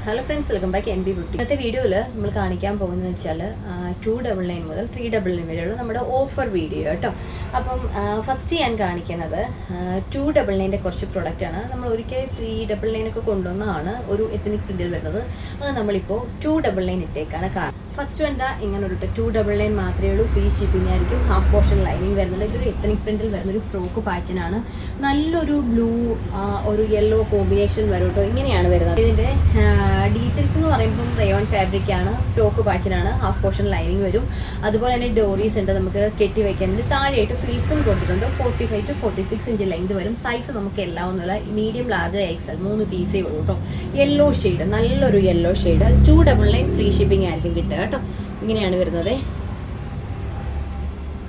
Hello friends, welcome back N B beauty. ഇന്നത്തെ വീഡിയോയിൽ നമ്മൾ കാണിക്കാൻ പോകുന്നത് വെച്ചാൽ 299 മുതൽ 399 വരെയുള്ള നമ്മുടെ ഓഫർ വീഡിയോ കേട്ടോ. അപ്പം ഫസ്റ്റ് ഞാൻ കാണിക്കുന്നത് 299ൻ്റെ കുറച്ച് പ്രൊഡക്റ്റാണ്. നമ്മൾ ഒരിക്കൽ 399 ഒക്കെ കൊണ്ടുവന്നതാണ് ഒരു എത്നിക് പ്രിന്റിൽ വരുന്നത്. അത് നമ്മളിപ്പോൾ 299 ഇട്ടേക്കാണ് കാണുന്നത്. ഫസ്റ്റ് എന്താ ഇങ്ങനെ ഒരു 299 മാത്രമേ ഉള്ളൂ. ഫ്രീ ഷിപ്പിംഗ് ആയിരിക്കും. ഹാഫ് പോർഷൻ ലൈനിങ് വരുന്നുണ്ട്. ഇതൊരു എത്നിക് പ്രിന്റിൽ വരുന്നൊരു ഫ്രോക്ക് പാറ്റേണാണ്. നല്ലൊരു ബ്ലൂ ഒരു യെല്ലോ കോമ്പിനേഷൻ വരും കേട്ടോ. ഇങ്ങനെയാണ് വരുന്നത്. ഇതിൻ്റെ ഡീറ്റെയിൽസ് എന്ന് പറയുമ്പം റയോൺ ഫാബ്രിക് ആണ്, ഫ്രോക്ക് പാറ്റേണാണ്, ഹാഫ് പോർഷൻ ലൈനിങ് വരും. അതുപോലെ തന്നെ ഡോറീസ് ഉണ്ട്, നമുക്ക് കെട്ടി വയ്ക്കാനുണ്ട്. താഴെയായിട്ട് ഫ്രിൽസും കൊടുത്തിട്ടുണ്ട്. 45 to 46 ഇഞ്ച് ലെങ്ത് വരും. സൈസ് നമുക്ക് എല്ലാം ഒന്നുമില്ല, മീഡിയം, ലാർജ്, എക്സൽ 3 പീസേ ഉള്ളൂ കേട്ടോ. യെല്ലോ ഷെയ്ഡ്, നല്ലൊരു യെല്ലോ ഷെയ്ഡ്. 299 ഫ്രീ ഷിപ്പിംഗ് ആയിരിക്കും കിട്ടുക കേട്ടോ. ഇങ്ങനെയാണ് വരുന്നത്.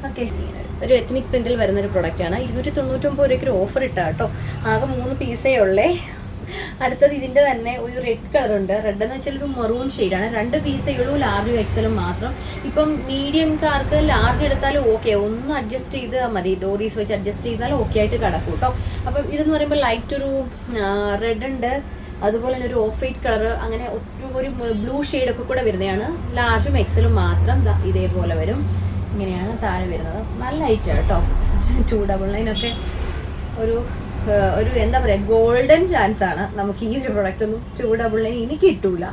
ഓക്കെ, ഒരു എത്നിക് പ്രിന്റിൽ വരുന്നൊരു പ്രൊഡക്റ്റാണ്. 299 രൂപയ്ക്ക് ഒരു ഓഫർ ഇട്ടാ കേട്ടോ. ആകെ 3 പീസേ ഉള്ളേ. അടുത്തത് ഇതിൻ്റെ തന്നെ ഒരു റെഡ് കളറുണ്ട്. റെഡ് എന്ന് വെച്ചാൽ ഒരു മറൂൺ ഷെയ്ഡാണ്. 2 പീസേ ഉള്ളൂ, ലാർജും എക്സലും മാത്രം. ഇപ്പം മീഡിയംകാർക്ക് ലാർജ് എടുത്താലും ഓക്കെ, ഒന്ന് അഡ്ജസ്റ്റ് ചെയ്താൽ മതി. ഡോറീസ് വെച്ച് അഡ്ജസ്റ്റ് ചെയ്താൽ ഓക്കെ ആയിട്ട് കിടക്കും കേട്ടോ. അപ്പം ഇതെന്ന് പറയുമ്പോൾ ലൈറ്റ് ഒരു റെഡ് ഉണ്ട്, അതുപോലെ തന്നെ ഒരു ഓഫ് വൈറ്റ് കളർ, അങ്ങനെ ഒരു ബ്ലൂ ഷെയ്ഡൊക്കെ കൂടെ വരുന്നതാണ്. ലാർജും എക്സലും മാത്രം ഇതേപോലെ വരും. ഇങ്ങനെയാണ് താഴെ വരുന്നത്. നല്ല ഐറ്റാണ് കേട്ടോ. 299 ഒക്കെ ഒരു എന്താ പറയുക, ഗോൾഡൻ ചാൻസ് ആണ്. നമുക്ക് ഈ ഒരു പ്രൊഡക്റ്റ് ഒന്നും 299 ഇനി കിട്ടൂല.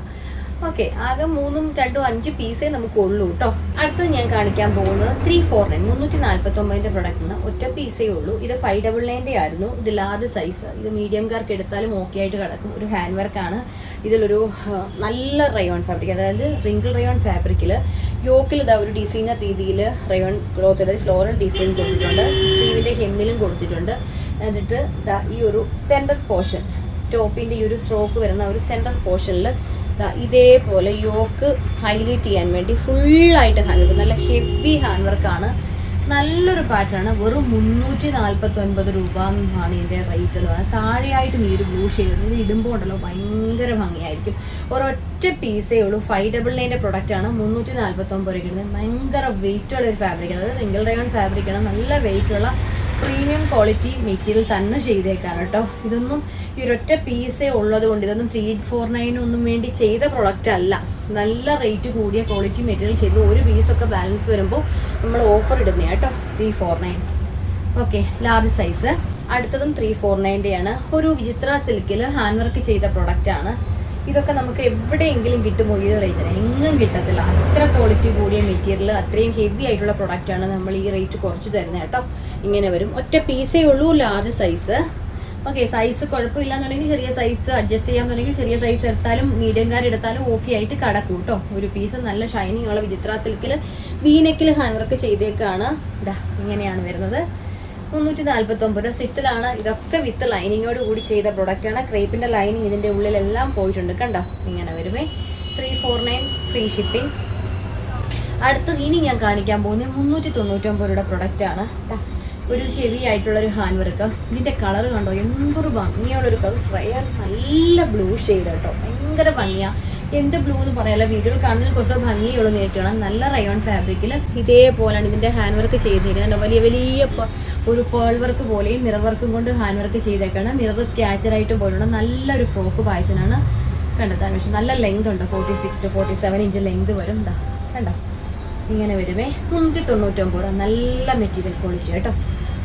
ഓക്കെ, ആകെ 3, 2, 5 പീസേ നമുക്ക് ഉള്ളൂ കേട്ടോ. അടുത്തത് ഞാൻ കാണിക്കാൻ പോകുന്നത് 349 349ൻ്റെ പ്രൊഡക്റ്റിന് ഒറ്റ പീസേ ഉള്ളൂ. ഇത് 599 ആയിരുന്നു. ഇത് ലാർജ് സൈസ്. ഇത് മീഡിയംകാർക്ക് എടുത്താലും ഓക്കെ ആയിട്ട് കിടക്കും. ഒരു ഹാൻഡ് വർക്കാണ്. ഇതിലൊരു നല്ല റയോൺ ഫാബ്രിക്, അതായത് റിങ്കിൾ റയോൺ ഫാബ്രിക്കിൽ യോക്കിൽ ഇതാ ഒരു ഡിസൈനർ രീതിയിൽ റയോൺ ക്ലോത്ത്, അതായത് ഫ്ലോറൽ ഡിസൈൻ കൊടുത്തിട്ടുണ്ട്. സ്ലീവിൻ്റെ ഹെമ്മിലും കൊടുത്തിട്ടുണ്ട്. എന്നിട്ട് ഈ ഒരു സെൻറ്റർ പോർഷൻ, ടോപ്പിൻ്റെ ഈ ഒരു ഫ്രോക്ക് വരുന്ന ഒരു സെൻറ്റർ പോർഷനിൽ ഇതേപോലെ യോക്ക് ഹൈലൈറ്റ് ചെയ്യാൻ വേണ്ടി ഫുള്ളായിട്ട് ഹാൻഡ് വർക്ക്, നല്ല ഹെവി ഹാൻഡ് വർക്കാണ്. നല്ലൊരു പാറ്റേൺ. വെറും 349 രൂപ ആണ് ഇതിൻ്റെ റേറ്റ് എന്ന് പറയുന്നത്. താഴെയായിട്ടും ഈ ഒരു ബ്ലൂ ഷെയ്ഡ് ഇത് ഇടുമ്പോൾ ഉണ്ടല്ലോ ഭയങ്കര ഭംഗിയായിരിക്കും. ഒരൊറ്റ പീസേ ഉള്ളൂ. 599ൻ്റെ പ്രൊഡക്റ്റാണ്. 349 രൂപ. ഭയങ്കര വെയിറ്റുള്ള ഒരു ഫാബ്രിക്, അതായത് റിങ്കിൾ റയോൺ ഫാബ്രിക്കാണ്. നല്ല വെയിറ്റുള്ള പ്രീമിയം ക്വാളിറ്റി മെറ്റീരിയൽ തന്നെ ചെയ്തേക്കാണ് കേട്ടോ. ഇതൊന്നും ഈ ഒരൊറ്റ പീസേ ഉള്ളത് കൊണ്ട് ഇതൊന്നും 349 ഒന്നും വേണ്ടി ചെയ്ത പ്രൊഡക്റ്റ് അല്ല. നല്ല റേറ്റ് കൂടിയ ക്വാളിറ്റി മെറ്റീരിയൽ ചെയ്ത് ഒരു പീസൊക്കെ ബാലൻസ് വരുമ്പോൾ നമ്മൾ ഓഫർ ഇടുന്നതാണ് കേട്ടോ. 349. Okay, large size. അടുത്തതും 349ൻ്റെയാണ്. ഒരു വിചിത്ര സിൽക്കിൽ ഹാൻഡ് വർക്ക് ചെയ്ത പ്രൊഡക്റ്റാണ്. ഇതൊക്കെ നമുക്ക് എവിടെയെങ്കിലും കിട്ടുമോ ഈ റേറ്റിന്? എങ്ങും കിട്ടത്തില്ല. അത്ര ക്വാളിറ്റി കൂടിയ മെറ്റീരിയൽ, അത്രയും ഹെവി ആയിട്ടുള്ള പ്രൊഡക്റ്റാണ് നമ്മൾ ഈ റേറ്റ് കുറച്ച് തരുന്നത് കേട്ടോ. ഇങ്ങനെ വരും. ഒറ്റ പീസേ ഉള്ളൂ, ലാർജ് സൈസ്. ഓക്കെ, സൈസ് കുഴപ്പമില്ലാന്നുണ്ടെങ്കിൽ ചെറിയ സൈസ് അഡ്ജസ്റ്റ് ചെയ്യാമെന്നുണ്ടെങ്കിൽ ചെറിയ സൈസ് എടുത്താലും മീഡിയംകാരെടുത്താലും ഓക്കെ ആയിട്ട് കിടക്കും കേട്ടോ. ഒരു പീസ് നല്ല ഷൈനിങ് ഉള്ള വിചിത്ര സിൽക്കിൽ വീനെക്കിൽ ഹാൻഡ് വർക്ക് ചെയ്തേക്കാണ്. ഇതാ ഇങ്ങനെയാണ് വരുന്നത്. 349 രൂപ. സ്റ്റിറ്റിലാണ്. ഇതൊക്കെ വിത്ത് ലൈനിങ്ങോട് കൂടി ചെയ്ത പ്രൊഡക്റ്റാണ്. ക്രേപ്പിൻ്റെ ലൈനിങ് ഇതിൻ്റെ ഉള്ളിലെല്ലാം പോയിട്ടുണ്ട്. കണ്ടോ, ഇങ്ങനെ വരുമേ. 349 ഫ്രീ ഷിപ്പിംഗ്. അടുത്തത് ഇനി ഞാൻ കാണിക്കാൻ പോകുന്നത് 399 രൂപയുടെ പ്രൊഡക്റ്റാണ്. ഒരു ഹെവി ആയിട്ടുള്ളൊരു ഹാൻഡ് വർക്ക്. ഇതിൻ്റെ കളർ കണ്ടോ, എന്തൊരു ഭംഗിയുള്ളൊരു കളർ. ഫ്രയർ നല്ല ബ്ലൂ ഷെയ്ഡ് കേട്ടോ. ഭയങ്കര ഭംഗിയാണ്. എന്ത് ബ്ലൂ എന്ന് പറയാമല്ലോ, വീഡിയോയിൽ കാണുന്നതിന് കുറച്ച് ഭംഗിയുള്ള നേരിട്ട് കാണാം. നല്ല റയോൺ ഫാബ്രിക്കിൽ ഇതേപോലെയാണ് ഇതിൻ്റെ ഹാൻഡ് വർക്ക് ചെയ്തിരിക്കുന്നത്. വലിയ വലിയ ഒരു പേൾ വർക്ക് പോലെയും മിറർ വർക്കും കൊണ്ട് ഹാൻഡ് വർക്ക് ചെയ്തേക്കാണ്. മിറർ സ്കാച്ചറായിട്ട് പോലുള്ള നല്ലൊരു ഫ്രോക്ക് പാറ്റേണാണ്. കണ്ടെത്താൻ പക്ഷേ നല്ല ലെങ്ത് ഉണ്ട്. 46 to 47 ഇഞ്ച് ലെങ്ത് വരും. എന്താ കണ്ടോ, ഇങ്ങനെ വരുമേ. 399 രൂപ. നല്ല മെറ്റീരിയൽ ക്വാളിറ്റി കേട്ടോ.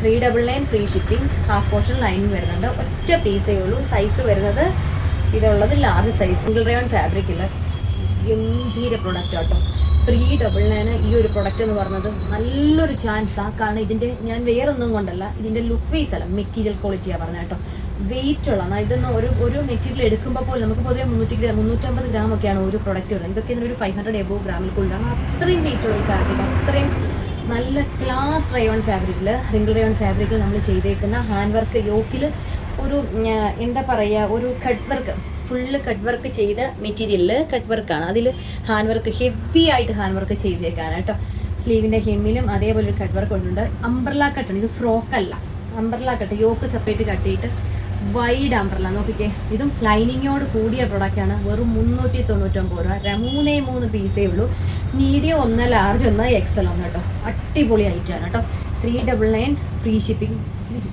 399 free shipping. Half portion lining വരുന്നുണ്ട്. ഒറ്റ പീസേ ഉള്ളൂ. സൈസ് വരുന്നത് ഇതുള്ളത് ലാർജ് സൈസ്. സിംഗിൾ റയോൺ ഫാബ്രിക്കിൽ ഗംഭീര പ്രൊഡക്റ്റ് കേട്ടോ. 399 ഈ ഒരു പ്രൊഡക്റ്റ് എന്ന് പറഞ്ഞത് നല്ലൊരു ചാൻസാണ്. കാരണം ഇതിൻ്റെ ഞാൻ വേറൊന്നും കൊണ്ടല്ല, ഇതിൻ്റെ ലുക്ക് വൈസ് അല്ല, മെറ്റീരിയൽ ക്വാളിറ്റിയാണ് പറഞ്ഞത് കേട്ടോ. വെയിറ്റ് ഉള്ള ഇതൊന്നും ഒരു മെറ്റീരിയൽ എടുക്കുമ്പോൾ പോലും നമുക്ക് പൊതുവെ 350 ഗ്രാം ഒക്കെയാണ് ഒരു പ്രൊഡക്റ്റ് വരുന്നത്. ഇതൊക്കെ ഒരു 500 എബോവ് ഗ്രാമിൽ കൊണ്ടാണ്. അത്രയും വെയിറ്റ് ഉള്ള ഒരു ഫാബ്രിക്, അത്രയും നല്ല ക്ലാസ് റയോൺ ഫാബ്രിക്കിൽ, റിങ്കിൾ റയോൺ ഫാബ്രിക്കിൽ നമ്മൾ ചെയ്തേക്കുന്ന ഹാൻഡ് വർക്ക് യോക്കിൽ ഒരു എന്താ പറയുക, ഒരു cut work, full cut work ചെയ്ത മെറ്റീരിയലിൽ കട്ട് വർക്കാണ്. അതിൽ ഹാൻഡ് വർക്ക് ഹെവി ആയിട്ട് ഹാൻഡ് വർക്ക് ചെയ്തേക്കാണ് കേട്ടോ. സ്ലീവിൻ്റെ ഹെമ്മിലും അതേപോലെ ഒരു കട്ട് വർക്ക് കൊണ്ടുണ്ട്. അംബ്രല കട്ടാണ് ഇത്, ഫ്രോക്കല്ല, umbrella cut. Yoke separate cut ചെയ്തിട്ട് വൈഡ് അംബ്രല. നോക്കിക്കേ, ഇതും ലൈനിങ്ങോട് കൂടിയ പ്രൊഡക്റ്റാണ്. വെറും 399 രൂപ. 3 പീസേ ഉള്ളൂ. മീഡിയം 1, ലാർജ് 1, എക്സൽ 1 കേട്ടോ. അടിപൊളി ഐറ്റാണ് കേട്ടോ. 399 ഫ്രീ ഷിപ്പിംഗ്.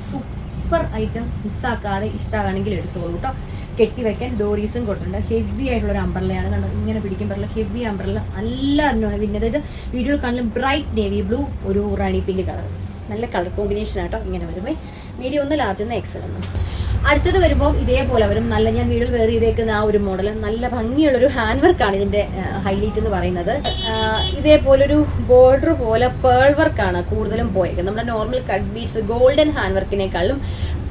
Super item. മിസ്സാക്കാതെ ഇഷ്ടമാണെങ്കിൽ എടുത്തോളൂ കേട്ടോ. കെട്ടി വയ്ക്കാൻ ഡോറീസും കൊടുത്തിട്ടുണ്ട്. ഹെവി ആയിട്ടുള്ളൊരു അംബ്രല്ലയാണ്, കണ്ടോ ഇങ്ങനെ പിടിക്കാൻ പറ്റില്ല, ഹെവി അംബ്രല്ല നല്ല പിന്നെ അതായത് വീഡിയോയിൽ കാണുന്ന ബ്രൈറ്റ് നേവി ബ്ലൂ, ഒരു റാണി പിങ്ക് കളർ, നല്ല കളർ കോമ്പിനേഷൻ ആട്ടോ. ഇങ്ങനെ വരുമ്പോൾ മീഡിയം 1, ലാർജ് 1, XL 1. അടുത്തത് വരുമ്പോൾ ഇതേപോലെ വരും, നല്ല ഞാൻ വീഡിയോയിൽ വേറെ ചെയ്തേക്കുന്ന ആ ഒരു മോഡൽ, നല്ല ഭംഗിയുള്ളൊരു ഹാൻഡ് വർക്കാണ് ഇതിൻ്റെ ഹൈലൈറ്റ് എന്ന് പറയുന്നത്. ഇതേപോലൊരു ബോർഡർ പോലെ പേൾ വർക്കാണ് കൂടുതലും പോയേക്കുന്നത്. നമ്മുടെ normal cut beads golden hand വർക്കിനേക്കാളും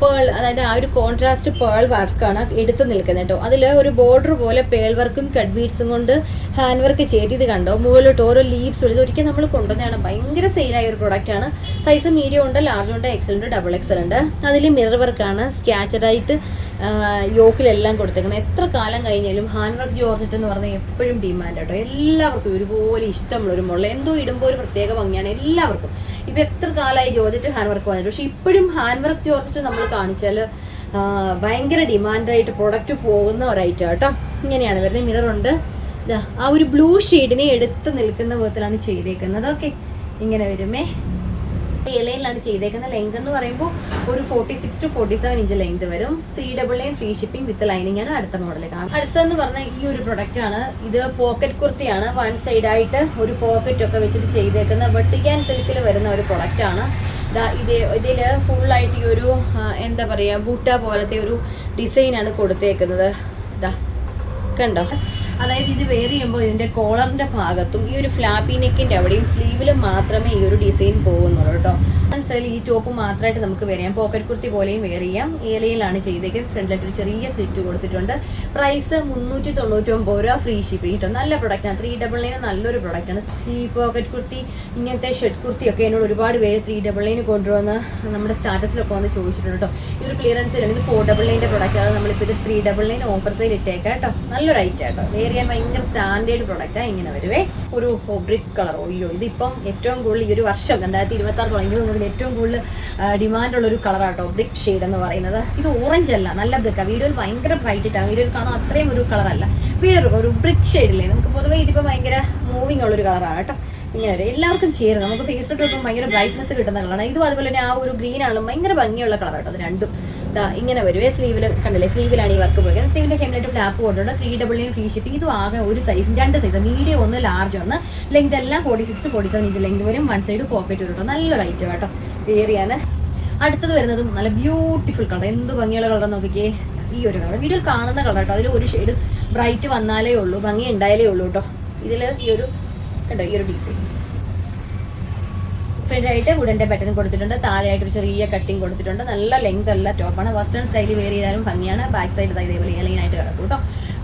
പേൾ, അതായത് ആ ഒരു കോൺട്രാസ്റ്റ് പേൾ വർക്കാണ് എടുത്ത് നിൽക്കുന്നത് കേട്ടോ. അതിൽ ഒരു ബോർഡർ പോലെ പേൾ വർക്കും കട്ട് ബീഡ്സും കൊണ്ട് ഹാൻഡ് വർക്ക് ചെയ്ത് ഇത് കണ്ടോ, മുകളിലോട്ട് ഓരോ ലീവ്സ് ഇത് ഒരിക്കലും നമ്മൾ കൊണ്ടുവന്നതാണ്. ഭയങ്കര സെയിലായ ഒരു പ്രൊഡക്റ്റാണ്. സൈസ് മീഡിയം ഉണ്ട്, ലാർജ് ഉണ്ട്, XL ഉണ്ട്, XXL ഉണ്ട്. അതിൽ മിറർ വർക്കാണ് സ്കാറ്ററായിട്ട് യോക്കിലെല്ലാം കൊടുത്തേക്കുന്നത്. എത്ര കാലം കഴിഞ്ഞാലും ഹാൻഡ് വർക്ക് ജോർജറ്റ് എന്ന് പറഞ്ഞാൽ എപ്പോഴും ഡിമാൻഡ് കേട്ടോ. എല്ലാവർക്കും ഒരുപോലെ ഇഷ്ടമുള്ളൊരു മോഡൽ, എന്തോ ഇടുമ്പോൾ ഒരു പ്രത്യേക ഭംഗിയാണ് എല്ലാവർക്കും. ഇപ്പം എത്ര കാലമായി ജോർജറ്റ് ഹാൻഡ് വർക്ക് വന്നിട്ട്, പക്ഷേ ഇപ്പോഴും ഹാൻഡ് വർക്ക് ജോർജറ്റ് നമ്മൾ കാണിച്ചാൽ ഭയങ്കര ഡിമാൻഡായിട്ട് പ്രൊഡക്റ്റ് പോകുന്ന ഒരൈറ്റം കേട്ടോ. ഇങ്ങനെയാണ് വരുന്നത്. മിററുണ്ട്, ആ ഒരു ബ്ലൂ ഷെയ്ഡിനെ എടുത്ത് നിൽക്കുന്ന വിധത്തിലാണ് ചെയ്തേക്കുന്നത്. ഓക്കെ, ഇങ്ങനെ വരുമേ. എലയിലാണ് ചെയ്തേക്കുന്നത്. ലെങ്ത് എന്ന് പറയുമ്പോൾ ഒരു 46 to 47 ഇഞ്ച് ലെങ്ത് വരും. 399 ഫ്രീ ഷിപ്പിംഗ് വിത്ത് ലൈനിങ് ആണ് അടുത്ത മോഡൽ കാണാം. അടുത്തെന്ന് പറഞ്ഞാൽ ഈ ഒരു പ്രൊഡക്റ്റ് ആണ്. ഇത് പോക്കറ്റ് കുർത്തിയാണ്. വൺ സൈഡായിട്ട് ഒരു പോക്കറ്റ് ഒക്കെ വെച്ചിട്ട് ചെയ്തേക്കുന്ന വെട്ടിക്കാൻ സിൽക്കിൽ വരുന്ന ഒരു പ്രൊഡക്റ്റ് ആണ്. ഇതിൽ ഫുള്ളായിട്ട് ഈ ഒരു എന്താ പറയുക, ബൂട്ട പോലത്തെ ഒരു ഡിസൈനാണ് കൊടുത്തേക്കുന്നത്. കണ്ടോ, അതായത് ഇത് വെയർ ചെയ്യുമ്പോൾ ഇതിൻ്റെ കോളറിൻ്റെ ഭാഗത്തും ഈ ഒരു ഫ്ലാപ്പി നെക്കിൻ്റെ അവിടെയും സ്ലീവിലും മാത്രമേ ഈ ഒരു ഡിസൈൻ പോകുന്നുള്ളൂ കേട്ടോ. മനസ്സിലായി, ഈ ടോപ്പ് മാത്രമായിട്ട് നമുക്ക് വെയർ ചെയ്യാം. പോക്കറ്റ് കുർത്തി പോലെയും വെയർ ചെയ്യാം. ഏലയിലാണ് ചെയ്തേക്കുന്നത്. ഫ്രണ്ടിലായിട്ട് ഒരു ചെറിയ സ്ലിറ്റ് കൊടുത്തിട്ടുണ്ട്. പ്രൈസ് 399 രൂപ, ഫ്രീ ഷിപ്പിംഗ് കേട്ടോ. നല്ല പ്രൊഡക്റ്റാണ്. 399 നല്ലൊരു പ്രൊഡക്റ്റാണ്. ഈ പോക്കറ്റ് കുർത്തി, ഇങ്ങനത്തെ ഷർട്ട് കുർത്തിയൊക്കെ എന്നോട് ഒരുപാട് പേര് 399 കൊണ്ടുവന്ന് നമ്മുടെ സ്റ്റാറ്റസിലൊക്കെ വന്ന് ചോദിച്ചിട്ടുണ്ട് കേട്ടോ. ഈ ഒരു ക്ലിയറൻസിലാണ്. ഇത് 499 പ്രൊഡക്റ്റാണ്. നമ്മളിപ്പോൾ ഇത് 399 ഓഫർ സെയിൽ ഇട്ടേക്കാം കേട്ടോ. നല്ലൊരു ഐറ്റം കേട്ടോ. വെയർ ചെയ്യാൻ ഭയങ്കര സ്റ്റാൻഡേർഡ് പ്രൊഡക്റ്റാണ്. ഇങ്ങനെ വരുവേ. ഒരു ബ്രിക്ക് കളർ. അയ്യോ, ഇതിപ്പം ഏറ്റവും കൂടുതൽ ഈ ഒരു വർഷം 2026 തുടങ്ങിയതുകൊണ്ട് ഏറ്റവും കൂടുതൽ ഡിമാൻഡുള്ളൊരു കളറാട്ടോ ബ്രിക്ക് ഷെയ്ഡ് എന്ന് പറയുന്നത്. ഇത് ഓറഞ്ച് അല്ല, നല്ല ബ്രിക്കാണ്. വീഡിയോയിൽ ഭയങ്കര ബ്രൈറ്റ് ഇട്ടാണ്. വീഡിയോയിൽ കാണാൻ അത്രയും ഒരു കളറല്ല, വേറെ ഒരു ബ്രിക്ക് ഷെയ്ഡില്ലേ. നമുക്ക് പൊതുവേ ഇതിപ്പോൾ ഭയങ്കര മൂവിങ് ഉള്ളൊരു കളറാണ് കേട്ടോ. ഇങ്ങനെ വരും. എല്ലാവർക്കും ചേരും. നമുക്ക് ഫേസിലോട്ട് നോക്കുമ്പോൾ ഭയങ്കര ബ്രൈറ്റ്നസ് കിട്ടുന്ന കളറാണ്. ഇതും അതുപോലെ തന്നെ ആ ഒരു ഗ്രീൻ ആണെങ്കിലും ഭയങ്കര ഭംഗിയുള്ള കളർ കേട്ടോ. അത് രണ്ടും ഇങ്ങനെ വരുവേ. സ്ലീവിൽ കണ്ടില്ലേ, സ്ലീവിലാണ് ഈ വർക്ക് പോയത്. സ്ലീവിൻ്റെ ഹെമ്മിനായിട്ട് ഫ്ലാപ്പ് കൊണ്ടുണ്ട്. 399 free shipping. ഇത് ആകെ ഒരു size, 2 size, medium 1, large 1. Length എല്ലാം 46 to 47 ഇഞ്ച് ലെങ്ത് വരും. വൺ സൈഡ് പോക്കറ്റ് വരും കേട്ടോ. നല്ലൊരു ഐറ്റം കേട്ടോ വെയർ ചെയ്യാൻ. അടുത്തത് വരുന്നതും നല്ല ബ്യൂട്ടിഫുൾ കളർ. എന്ത് ഭംഗിയുള്ള കളർ നോക്കിക്കേ. ഈ ഒരു കളർ വീഡിയോയിൽ കാണുന്ന കളർ കേട്ടോ. അതിൽ ഒരു ഷെയ്ഡ് ബ്രൈറ്റ് വന്നാലേ ഉള്ളൂ, ഭംഗി ഉണ്ടായാലേ ഉള്ളൂ കേട്ടോ. ഇതിൽ ഈ ഒരു കണ്ടോ, ഈ ഒരു ഡിസൈൻ ഫ്രണ്ടായിട്ട് വുഡൻ്റെ ബട്ടൺ കൊടുത്തിട്ടുണ്ട്. താഴെയായിട്ട് ഒരു ചെറിയ കട്ടിങ് കൊടുത്തിട്ടുണ്ട്. നല്ല ലെങ്ത് ഉള്ള ടോപ്പാണ്. വെസ്റ്റേൺ സ്റ്റൈലിൽ വെയർ ചെയ്താലും ഭംഗിയാണ്. ബാക്ക് സൈഡ് ഇതേപോലെ ലൈനായിട്ട് കിടക്കും കേട്ടോ.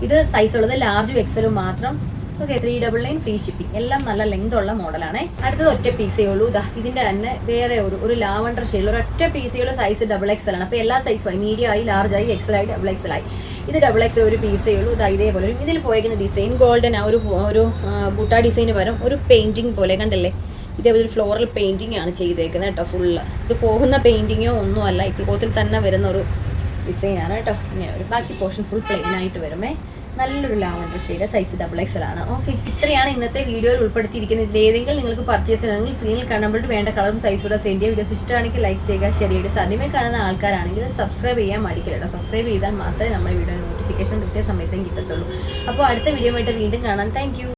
ഇത് സൈസ് ഉള്ളത് ലാർജും XLും മാത്രം. Okay, 399 free shipping. എല്ലാം നല്ല ലെങ്ത് ഉള്ള മോഡലാണ്. അടുത്തത് ഒറ്റ പീസേ ഉള്ളൂ. ഇതിൻ്റെ തന്നെ വേറെ ഒരു ലാവണ്ടർ ഷെയ്ഡിൽ ഒരു ഒറ്റ പീസേ ഉള്ളൂ. സൈസ് XXL ആണ്. അപ്പോൾ എല്ലാ സൈസുമായി, മീഡിയം ആയി, ലാർജ് ആയി, XL ആയി, XXL ആയി. ഇത് XXL ഒരു പീസേ ഉള്ളൂ. ഇതേപോലെ ഇതിൽ പോയിരിക്കുന്ന ഡിസൈൻ ഗോൾഡൻ ആ ഒരു ബൂട്ട ഡിസൈന് പകരം ഒരു പെയിൻറ്റിങ് പോലെ കണ്ടല്ലേ. ഇതേപോലെ ഒരു ഫ്ലോറൽ പെയിൻറ്റിംഗ് ആണ് ചെയ്തേക്കുന്നത് കേട്ടോ. ഫുള്ള് ഇത് പോകുന്ന പെയിൻറ്റിങ്ങോ ഒന്നുമല്ല, ഈ ക്ലോത്തിൽ തന്നെ വരുന്ന ഒരു ഡിസൈനാണ് കേട്ടോ. ഇങ്ങനെ ഒരു ബാക്കി പോർഷൻ ഫുൾ പ്ലെയിൻ ആയിട്ട് വരുമേ. നല്ലൊരു ലാവണ്ടർ ഷെയ്ഡ്. സൈസ് XXL ആണ്. ഓക്കെ, ഇത്രയാണ് ഇന്നത്തെ വീഡിയോയിൽ ഉൾപ്പെടുത്തിയിരിക്കുന്നത്. ഇതിൽ ഏതെങ്കിലും നിങ്ങൾക്ക് പർച്ചേസ് ചെയ്യണമെങ്കിൽ സ്ക്രീനിൽ കാണുമ്പോൾ വേണ്ട കളറും സൈസൂടെ സെൻഡ് ചെയ്യുക. വീഡിയോസ് ഇഷ്ടമാണെങ്കിൽ ലൈക്ക് ചെയ്യുക, ഷെയർ ചെയ്യുക. ആദ്യമേ കാണുന്ന ആൾക്കാരാണെങ്കിൽ സബ്സ്ക്രൈബ് ചെയ്യാൻ മടിക്കില്ല. സബ്സ്ക്രൈബ് ചെയ്താൽ മാത്രമേ നമ്മുടെ വീഡിയോ നോട്ടിഫിക്കേഷൻ കൃത്യ സമയത്തും കിട്ടത്തുള്ളൂ. അപ്പോൾ അടുത്ത വീഡിയോ ആയിട്ട് വീണ്ടും കാണാം. താങ്ക്